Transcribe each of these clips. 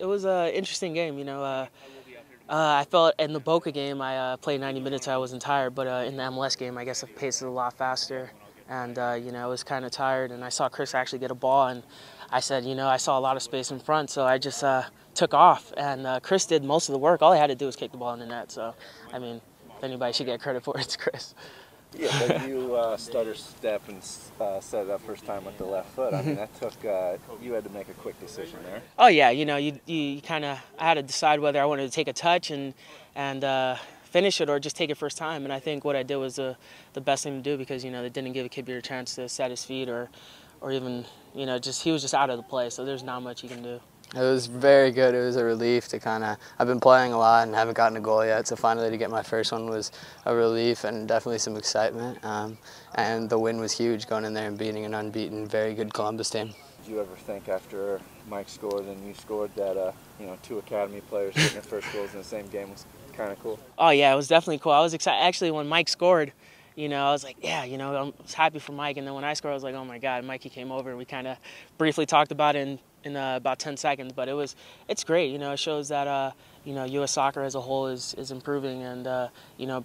It was an interesting game. I felt in the Boca game I played 90 minutes. I wasn't tired, but in the MLS game, I guess the pace is a lot faster, and I was kind of tired. And I saw Chris actually get a ball, and I said, I saw a lot of space in front, so I just took off. And Chris did most of the work. All I had to do was kick the ball in the net. So, I mean, if anybody should get credit for it, it's Chris. Yeah, but you stutter step and set it up first time with the left foot. I mean, that took, you had to make a quick decision there. Oh yeah, you kind of, I had to decide whether I wanted to take a touch and finish it or just take it first time. And I think what I did was the best thing to do because, they didn't give a kid a chance to set his feet or even, he was just out of the play. So there's not much you can do. It was very good. It was a relief to I've been playing a lot and haven't gotten a goal yet, so finally to get my first one was a relief and definitely some excitement. And the win was huge, going in there and beating an unbeaten, very good Columbus team. Did you ever think after Mike scored and you scored that, two academy players getting their first goals in the same game was kind of cool? Oh yeah, it was definitely cool. I was excited. Actually, when Mike scored, I was like, yeah, I was happy for Mike. And then when I scored, I was like, oh my God, Mikey came over and we kind of briefly talked about it in about 10 seconds. But it's great. It shows that, U.S. soccer as a whole is improving. And,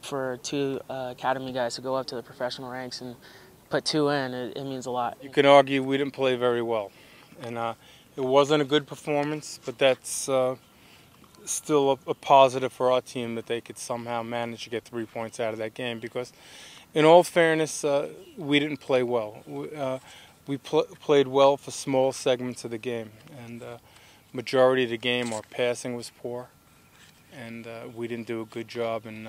for two academy guys to go up to the professional ranks and put two in, it means a lot. You can argue we didn't play very well. And it wasn't a good performance, but that's still a positive for our team that they could somehow manage to get 3 points out of that game because, in all fairness, we didn't play well. We played well for small segments of the game, and majority of the game our passing was poor, and we didn't do a good job in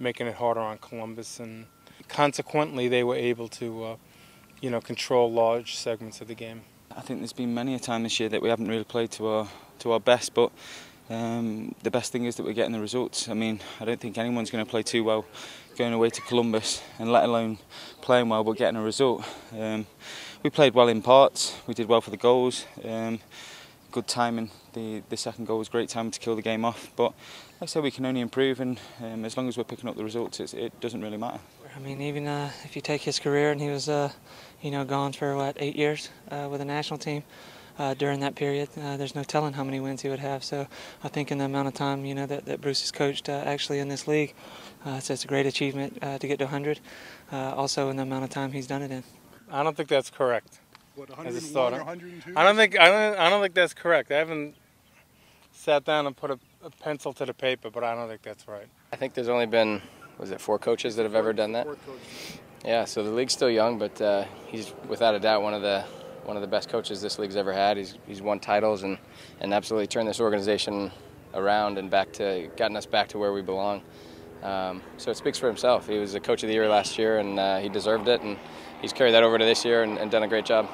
making it harder on Columbus, and consequently they were able to control large segments of the game. I think there's been many a time this year that we haven't really played to our best, but the best thing is that we're getting the results. I mean, I don't think anyone's going to play too well going away to Columbus, and let alone playing well but getting a result. We played well in parts, we did well for the goals, good timing. The second goal was great timing to kill the game off, but like I said, we can only improve, and as long as we're picking up the results, it doesn't really matter. I mean, even if you take his career, and he was gone for 8 years with the national team. During that period, there's no telling how many wins he would have. So I think in the amount of time that Bruce has coached actually in this league, so it's a great achievement to get to 100. Also in the amount of time he's done it in. I don't think that's correct. What, as a starter? 102? I don't think that's correct. I haven't sat down and put a pencil to the paper, but I don't think that's right. I think there's only been, 4 coaches that have ever done that? Yeah, so the league's still young, but he's without a doubt one of the best coaches this league's ever had. He's won titles and absolutely turned this organization around and gotten us back to where we belong. So it speaks for himself. He was the coach of the year last year, and he deserved it, and he's carried that over to this year and done a great job.